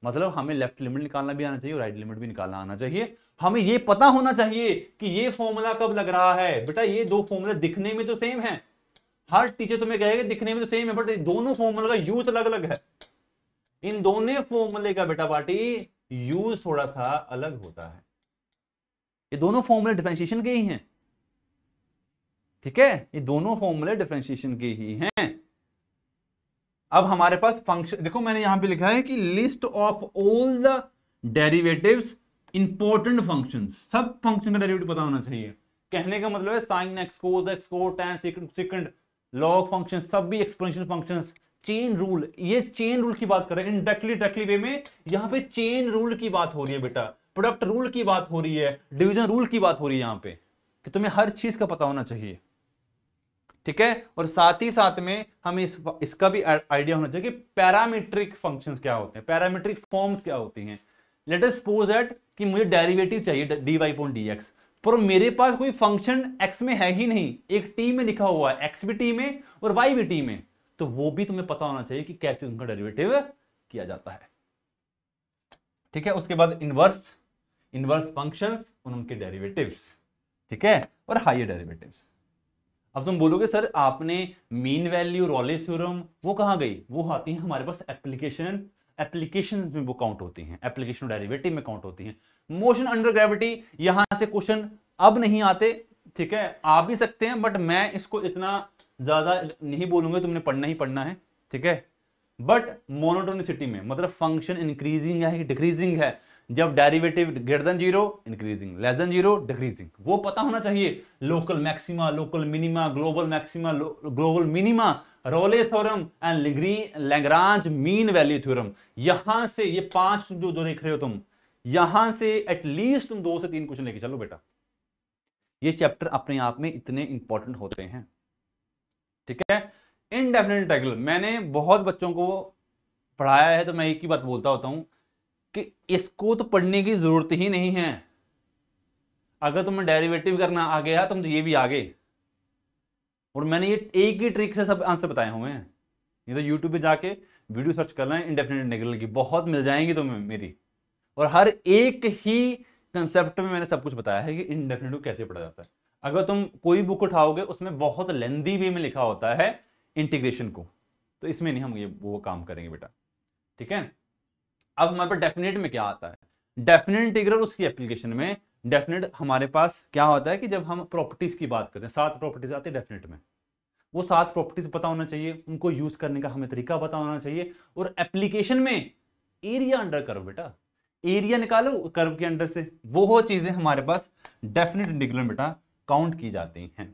मतलब हमें लेफ्ट लिमिट निकालना भी आना चाहिए और राइट लिमिट भी निकालना आना चाहिए। हमें ये पता होना चाहिए कि ये फॉर्मूला कब लग रहा है। बेटा ये दो फॉर्मूले दिखने में तो सेम है, हर टीचर तुम्हें कहेगा दिखने में तो सेम है, बट दोनों फॉर्मूला का यूज अलग अलग है। इन दोनों फॉर्मूले का बेटा पार्टी यूज थोड़ा सा अलग होता है। ये दोनों फॉर्मूले डिफरेंशिएशन के ही हैं, ठीक है, ये दोनों फॉर्मूले डिफरेंशिएशन के ही हैं। अब हमारे पास फंक्शन देखो, मैंने यहां पे लिखा है कि list of all the derivatives important functions, सब फंक्शन का डेरिवेटिव पता होना चाहिए। कहने का मतलब है साइन एक्स, कोस एक्स, कोस tan, सेकंड, लॉग फंक्शन, सब भी एक्सपोनेंशियल फंक्शंस। चेन रूल, ये चेन रूल की बात कर रहे हैं इनडायरेक्टली वे में, यहां पे चेन रूल की बात हो रही है बेटा, प्रोडक्ट रूल की बात हो रही है, डिवीजन रूल की बात हो रही है यहां पे, कि तुम्हें हर चीज का पता होना चाहिए, ठीक है। और साथ ही साथ में हमें इसका भी आइडिया होना चाहिए कि पैरामीट्रिक फंक्शंस क्या होते हैं, पैरामीट्रिक फॉर्म्स क्या होती हैं। लेट अस सपोज दैट कि मुझे डेरिवेटिव चाहिए dy/dx, पर मेरे पास कोई फंक्शन x में है ही नहीं, एक t में लिखा हुआ है, x भी t में और y भी t में, तो वो भी तुम्हें पता होना चाहिए कि कैसे उनका डेरिवेटिव किया जाता है, ठीक है। उसके बाद इनवर्स फंक्शंस और उनके डेरिवेटिव्स, ठीक है, और हायर डेरिवेटिव्स। अब तुम बोलोगे सर आपने मीन वैल्यू, रॉलेस थ्योरम, वो कहां गई, वो आती है हमारे पास एप्लीकेशन में वो काउंट होती हैं, एप्लीकेशन डेरिवेटिव में काउंट होती हैं। मोशन अंडर ग्रेविटी, यहां से क्वेश्चन अब नहीं आते, ठीक है, आ भी सकते हैं, बट मैं इसको इतना ज्यादा नहीं बोलूंगा, तुमने पढ़ना ही पढ़ना है, ठीक है। बट मोनोटोनिसिटी में मतलब फंक्शन इंक्रीजिंग है डिक्रीजिंग है, जब derivative greater than 0 increasing, less than 0 decreasing, वो पता होना चाहिए। Local maxima, local minima, global maxima, global minima, Rolle's theorem and Lagrange mean value theorem. यहां से ये 5 जो देख रहे हो तुम, यहां से एटलीस्ट तुम 2 से 3 क्वेश्चन लेके चलो बेटा। ये चैप्टर अपने आप में इतने इंपॉर्टेंट होते हैं, ठीक है। इनडेफिनिट इंटीग्रल मैंने बहुत बच्चों को पढ़ाया है, तो मैं एक ही बात बोलता होता हूं कि इसको तो पढ़ने की जरूरत ही नहीं है। अगर तुम्हें डेरिवेटिव करना आ गया तुम तो ये भी आ गए, और मैंने ये एक ही ट्रिक से सब आंसर बताए हुए हैं। ये तो यूट्यूब पे जाके वीडियो सर्च करना है इंडेफिनिट इंटीग्रल की, बहुत मिल जाएंगी तुम्हें मेरी, और हर एक ही कंसेप्ट में मैंने सब कुछ बताया है कि इंडेफिनिट कैसे पढ़ा जाता है। अगर तुम कोई बुक उठाओगे उसमें बहुत लेंदी वे में लिखा होता है इंटीग्रेशन को, तो इसमें नहीं हम ये वो काम करेंगे बेटा, ठीक है। अब हमारे पास डेफिनेट में क्या आता है, डेफिनेट इंटीग्रल उसकी एप्लीकेशन में डेफिनेट हमारे पास क्या होता है कि जब हम प्रॉपर्टीज की बात करते हैं, 7 प्रॉपर्टीज आती है डेफिनेट में, वो 7 प्रॉपर्टीज पता होना चाहिए, उनको यूज करने का हमें तरीका पता होना चाहिए, और एप्लीकेशन में एरिया अंडर कर्व, बेटा एरिया निकालो कर्व के अंडर से, वो चीजें हमारे पास डेफिनेट इंटीग्रल बेटा काउंट की जाती हैं।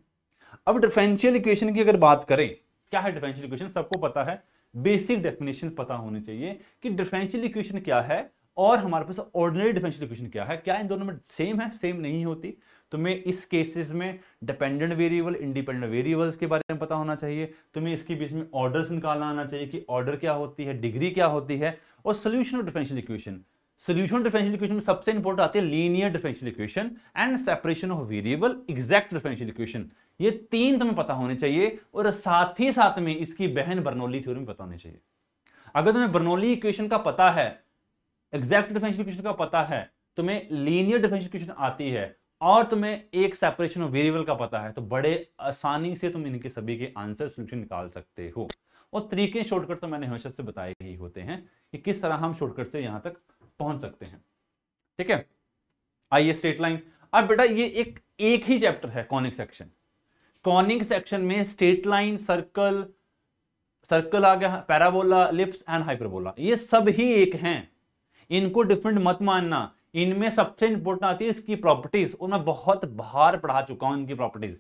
अब डिफरेंशियल इक्वेशन की अगर बात करें, क्या है डिफरेंशियल इक्वेशन, सबको पता है, बेसिक डेफिनेशन पता होनी चाहिए कि डिफरेंशियल इक्वेशन क्या है और हमारे पास ऑर्डिनरी डिफरेंशियल इक्वेशन क्या है। क्या इन दोनों में सेम है? सेम नहीं होती। तुम्हें इस केसेस में डिपेंडेंट वेरिएबल, इंडिपेंडेंट वेरिएबल्स के बारे में पता होना चाहिए, तुम्हें इसके बीच में ऑर्डर्स निकालना आना चाहिए कि ऑर्डर क्या होती है, डिग्री क्या होती है, और solution of differential equation. Solution differential equation में सबसे इंपॉर्टेंट आती है linear differential equation and separation of variable, exact differential equation. ये 3 तुम्हें पता होने चाहिए, और साथ ही साथ में इसकी बहन बर्नौली थ्योरम पता होनी चाहिए। अगर तुम्हें बर्नौली इक्वेशन का पता है, एग्जैक्ट डिफरेंशियल इक्वेशन का पता है, तुम्हें लीनियर डिफरेंशियल इक्वेशन आती है, और तुम्हें एक सेपरेशन ऑफ वेरिएबल का पता है, तो बड़े आसानी से तुम इनके सभी के आंसर सोल्यूशन निकाल सकते हो। और तरीके शॉर्टकट तो मैंने हमेशा से बताए ही होते हैं कि किस तरह हम शॉर्टकट से यहां तक पहुंच सकते हैं। ठीक है, आइए स्ट्रेट लाइन। अब बेटा ये एक ही चैप्टर है कॉनिक सेक्शन। कॉनिक सेक्शन में स्ट्रेट लाइन, सर्कल, सर्कल आ गया, पैराबोला, एलिप्स एंड हाइपरबोला, ये सब ही एक हैं, इनको डिफरेंट मत मानना। इनमें सबसे इंपॉर्टेंट आती है इसकी प्रॉपर्टीज, और मैं बहुत बार पढ़ा चुका हूं इनकी प्रॉपर्टीज।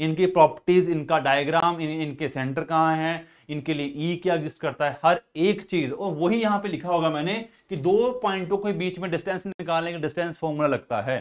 इनकी प्रॉपर्टीज, इनका डायग्राम, इनके सेंटर कहां है, इनके लिए ई क्या एग्जिस्ट करता है, हर एक चीज। और वही यहां पे लिखा होगा मैंने कि 2 पॉइंटों के बीच में डिस्टेंस निकालने का डिस्टेंस फॉर्मूला लगता है।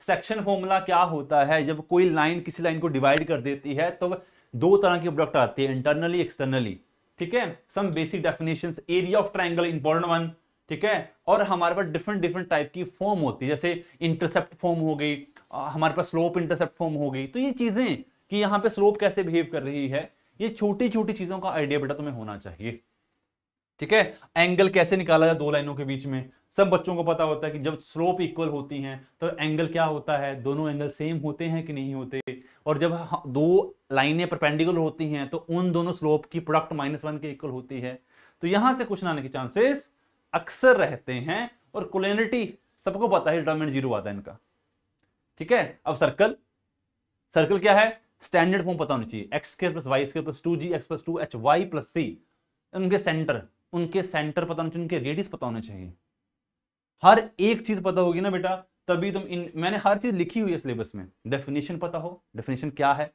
सेक्शन फॉर्मूला क्या होता है, जब कोई लाइन किसी लाइन को डिवाइड कर देती है तो 2 तरह की प्रोडक्ट आती है, इंटरनली, एक्सटर्नली। ठीक है, some basic definitions, area of triangle important one. ठीक है, और हमारे पास डिफरेंट टाइप की फॉर्म होती है, जैसे इंटरसेप्ट फॉर्म हो गई, हमारे पास स्लोप इंटरसेप्ट फॉर्म हो गई। तो ये चीजें कि यहाँ पे स्लोप कैसे बिहेव कर रही है, ये छोटी छोटी चीजों का आइडिया बेटा तुम्हें होना चाहिए। ठीक है, एंगल कैसे निकाला जाए 2 लाइनों के बीच में, सब बच्चों को पता होता है कि जब स्लोप इक्वल होती हैं तो एंगल क्या होता है, दोनों एंगल सेम होते हैं कि नहीं होते, और जब 2 लाइनें परपेंडिकुलर होती हैं तो उन दोनों स्लोप की प्रोडक्ट -1 के इक्वल होती है। तो यहां से कुछ ना आने के चांसेस अक्सर रहते हैं, और कोलिनिटी सबको पता है, डिटरमिनेंट 0 आता है इनका। ठीक है, अब सर्कल, सर्कल क्या है, स्टैंडर्ड फॉर्म पता होनी चाहिए, x square plus Y square plus 2gx plus 2hy plus c। उनके सेंटर पता होने चाहिए, उनके रेडियस पता होने चाहिए। हर एक चीज पता होगी ना बेटा, तभी तुम मैंने हर चीज लिखी हुई है सिलेबस में। डेफिनेशन पता हो, डेफिनेशन क्या है,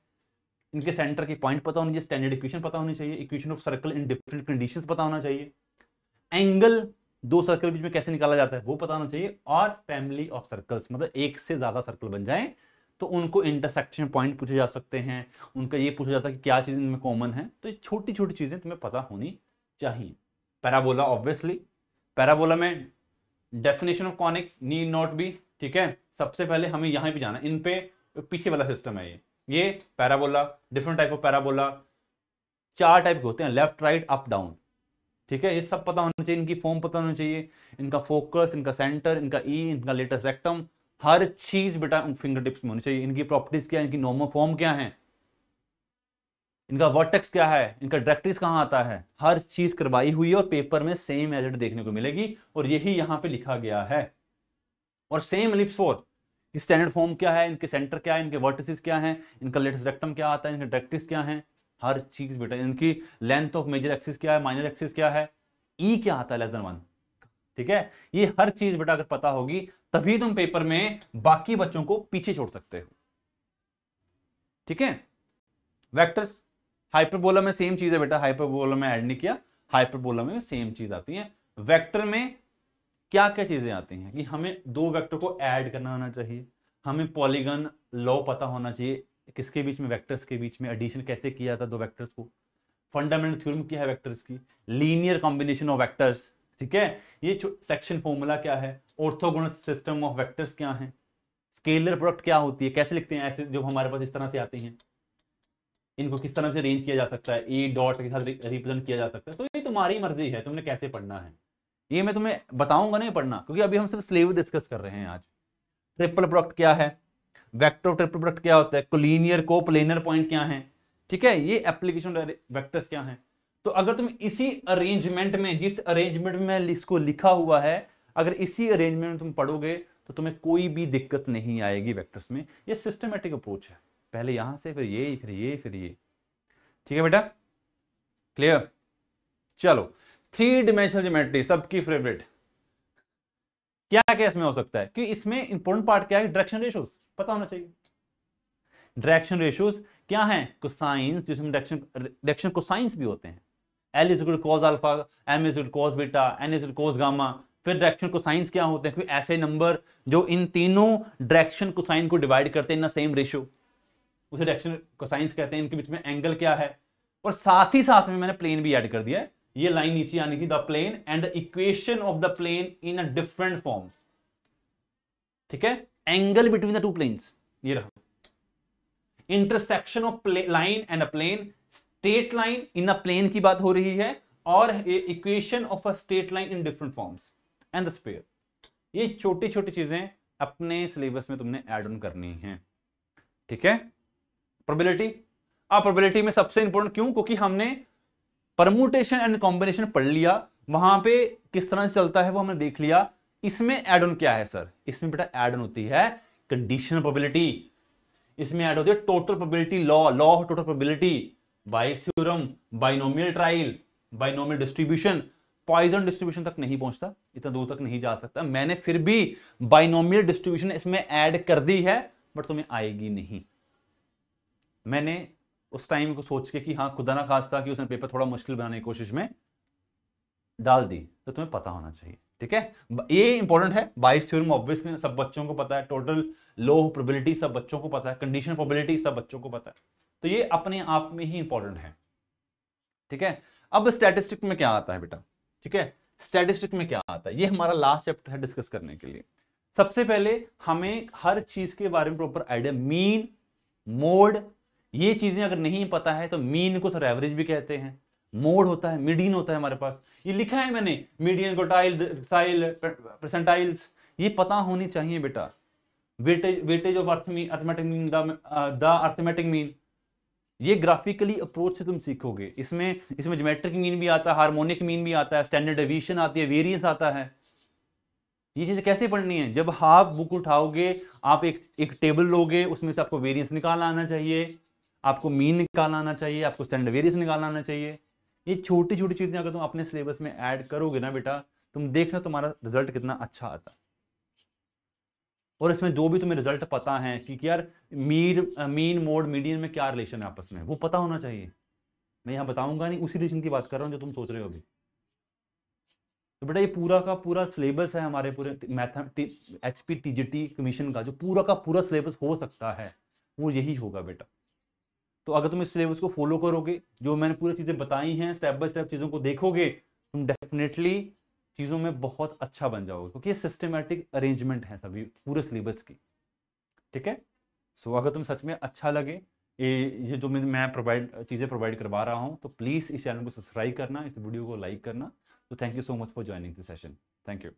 इनके सेंटर की पॉइंट पता होनी चाहिए, स्टैंडर्ड इक्वेशन पता होनी चाहिए, equation of circle in different conditions पता होना चाहिए, एंगल 2 सर्कल के बीच में कैसे निकाला जाता है वो पता होना चाहिए, और फैमिली ऑफ सर्कल्स, मतलब एक से ज्यादा सर्कल बन जाए तो उनको इंटरसेक्शन पॉइंट पूछे जा सकते हैं, उनका ये पूछा जाता है कि क्या चीज इनमें कॉमन है। तो ये छोटी छोटी चीजें तुम्हें पता होनी चाहिए। पैराबोला, ऑब्वियसली पैराबोला में definition of conic need not be. ठीक है, सबसे पहले हमें यहां पे जाना, इन पे पीछे वाला सिस्टम है ये parabola, different type of parabola, 4 type के होते हैं, लेफ्ट राइट अप डाउन। ठीक है, ये सब पता होना चाहिए, इनकी फॉर्म पता होना चाहिए, इनका फोकस, इनका सेंटर, इनका ई, इनका लेटेस्ट रेक्टम, हर चीज बेटा फिंगर टिप्स में होनी चाहिए। इनकी प्रॉपर्टीज क्या है, इनकी नॉर्मल फॉर्म क्या है, इनका वर्टेक्स क्या है, इनका डायरेक्ट्रिक्स कहां आता है, हर चीज करवाई हुई है, और पेपर में सेम एज इट देखने को मिलेगी, और यही यहां पे लिखा गया है। और same ellipse for standard form क्या है, इनके सेंटर क्या है, इनके वर्टिसेस क्या है, इनका लेटेस्ट रेक्टम क्या आता है, इनके डायरेक्ट्रिक्स क्या है, हर चीज बेटा, इनकी लेंथ ऑफ मेजर एक्सिस क्या है, माइनर एक्सिस क्या है, ई क्या आता है <1। ठीक है, ये हर चीज बेटा अगर पता होगी तभी तुम पेपर में बाकी बच्चों को पीछे छोड़ सकते हो। ठीक है, वेक्टर्स, हाइपरबोला में सेम चीज है बेटा, हाइपरबोला में ऐड नहीं किया, हाइपरबोला में सेम चीज आती है। वेक्टर में क्या क्या चीजें आती हैं कि हमें 2 वेक्टर को ऐड करना आना चाहिए, हमें पॉलीगन लॉ पता होना चाहिए, किसके बीच में, वेक्टर्स के बीच में एडिशन कैसे किया था 2 वेक्टर्स को, फंडामेंटल थ्योरम क्या है वेक्टर्स की, लीनियर कॉम्बिनेशन ऑफ वेक्टर्स। ठीक है, ये सेक्शन फॉर्मूला क्या है, ऑर्थोगोनल सिस्टम ऑफ वेक्टर्स क्या है, स्केलर प्रोडक्ट क्या होती है, कैसे लिखते हैं ऐसे जो हमारे पास इस तरह से आती हैं, इनको किस तरह से रेंज किया जा सकता है, ए डॉट के साथ रिप्रेजेंट किया जा सकता है। तो ये तुम्हारी मर्जी है, तुमने कैसे पढ़ना है, ये मैं तुम्हें बताऊंगा नहीं पढ़ना, क्योंकि अभी हम सिर्फ स्लेव डिस्कस कर रहे हैं आज। ट्रिपल प्रोडक्ट क्या है, वेक्टर ट्रिपल प्रोडक्ट क्या होता है, कोलिनियर कोप्लेनर पॉइंट क्या है। ठीक है, ये एप्लीकेशन वेक्टर्स क्या है। तो अगर तुम इसी अरेंजमेंट में, जिस अरेंजमेंट में इसको लिखा हुआ है, अगर इसी अरेंजमेंट में तुम पढ़ोगे तो तुम्हें कोई भी दिक्कत नहीं आएगी वेक्टर्स में। ये सिस्टमेटिक अप्रोच है, पहले यहां से फिर ये फिर ये फिर ये। ठीक है बेटा, क्लियर? चलो, 3 डिमेंशनल ज्योमेट्री सबकी फेवरेट। क्या क्या इसमें हो सकता है कि इसमें इंपॉर्टेंट पार्ट क्या है, डायरेक्शन रेशियोज पता होना चाहिए। डायरेक्शन रेशियोज क्या है, कोसाइंस, जिसमें डायरेक्शन कोसाइंस भी होते हैं। L is equal to cos alpha, M is equal to cos beta, N is equal to cos gamma. फिर डायरेक्शन कोसाइंस क्या होते हैं, कोई ऐसे नंबर जो इन तीनों डायरेक्शन कोसाइन को डिवाइड करते हैं इन सेम रेशियो, उसे डायरेक्शन कोसाइंस कहते हैं। इनके बीच में एंगल क्या है, और साथ ही साथ में मैंने प्लेन भी ऐड कर दिया है। ये लाइन नीचे आनी थी, the plane and the equation of the plane in a different forms. ठीक है, angle between the two planes ये रहा। Intersection of line and a plane, straight line in a plane की बात हो रही है, और equation of a straight line in different forms and the sphere. ये छोटी छोटी चीजें अपने सिलेबस में तुमने ऐड ऑन करनी है। ठीक है, प्रोबेबिलिटी। अब प्रोबेबिलिटी में सबसे इंपॉर्टेंट क्यों, क्योंकि हमने परमुटेशन एंड कॉम्बिनेशन पढ़ लिया, वहां पे किस तरह से चलता है वो हमने देख लिया। इसमें ऐड ऑन क्या है सर, इसमें बेटा ऐड ऑन होती है कंडीशनल प्रोबेबिलिटी, इसमें ऐड होती है total probability law of total probability, bias theorem, binomial trial, binomial distribution. Poisson distribution तक नहीं पहुंचता, इतना दूर तक नहीं जा सकता, मैंने फिर भी बाइनोमियल डिस्ट्रीब्यूशन इसमें ऐड कर दी है, बट तुम्हें आएगी नहीं। मैंने उस टाइम को सोच के कि हाँ खुदा ना खास्ता कि उसने पेपर थोड़ा मुश्किल बनाने की कोशिश में डाल दी, तो तुम्हें पता होना चाहिए। ठीक है, ये इंपॉर्टेंट है। बायस थ्योरम ऑब्वियसली सब बच्चों को पता है, टोटल लॉ ऑफ प्रोबेबिलिटी सब बच्चों को पता है, कंडीशनल प्रोबेबिलिटी सब बच्चों को पता है, तो ये अपने आप में ही इंपॉर्टेंट है। ठीक है, अब स्टैटिस्टिक में क्या आता है बेटा, ठीक है, स्टैटिस्टिक में क्या आता है, ये हमारा लास्ट चैप्टर है डिस्कस करने के लिए। सबसे पहले हमें हर चीज के बारे में प्रॉपर आइडिया, मीन, मोड, ये चीजें अगर नहीं पता है तो मीन को सर एवरेज भी कहते हैं, मोड होता है, मीडियन होता है हमारे पास, ये लिखा है मैंने, मीडियन, क्वार्टाइल, परसेंटाइल्स, ये पता होनी चाहिए बेटा। Weightage of arithmetic mean, the arithmetic mean, ये ग्राफिकली अप्रोच से तुम सीखोगे। इसमें ज्योमेट्रिक मीन भी आता है, हार्मोनिक मीन भी आता है, स्टैंडर्ड डेविएशन आती है, वेरिएंस आता है। ये चीजें कैसे पढ़नी है, जब आप बुक उठाओगे, आप एक टेबल लोगे, उसमें से आपको वेरिएंस निकालना आना चाहिए, आपको मीन निकालना आना चाहिए, आपको स्टैंडर्ड वेरिएंस निकालना आना चाहिए। ये छोटी छोटी चीजें अगर तुम अपने सिलेबस में ऐड करोगे ना बेटा, तुम देखना तुम्हारा रिजल्ट कितना अच्छा आता है। और इसमें जो भी तुम्हें रिजल्ट पता है कि यार मीन, मोड, मीडियन में क्या रिलेशन है आपस में, वो पता होना चाहिए। मैं यहाँ बताऊंगा नहीं, उसी रिलेशन की बात कर रहा हूँ जो तुम सोच रहे हो अभी। तो बेटा ये पूरा का पूरा सिलेबस है हमारे पूरे HP TGT कमीशन का, जो पूरा का पूरा सिलेबस हो सकता है वो यही होगा बेटा। तो अगर तुम इस सिलेबस को फॉलो करोगे, जो मैंने पूरी चीजें बताई हैं, स्टेप बाय स्टेप चीजों को देखोगे, तुम डेफिनेटली चीजों में बहुत अच्छा बन जाओगे, क्योंकि ये सिस्टमेटिक अरेंजमेंट है सभी पूरे सिलेबस की। ठीक है, सो अगर तुम सच में अच्छा लगे ये जो मैं चीजें प्रोवाइड करवा रहा हूँ, तो प्लीज इस चैनल को सब्सक्राइब करना, इस वीडियो को लाइक करना। तो thank you so much for joining this session, thank you.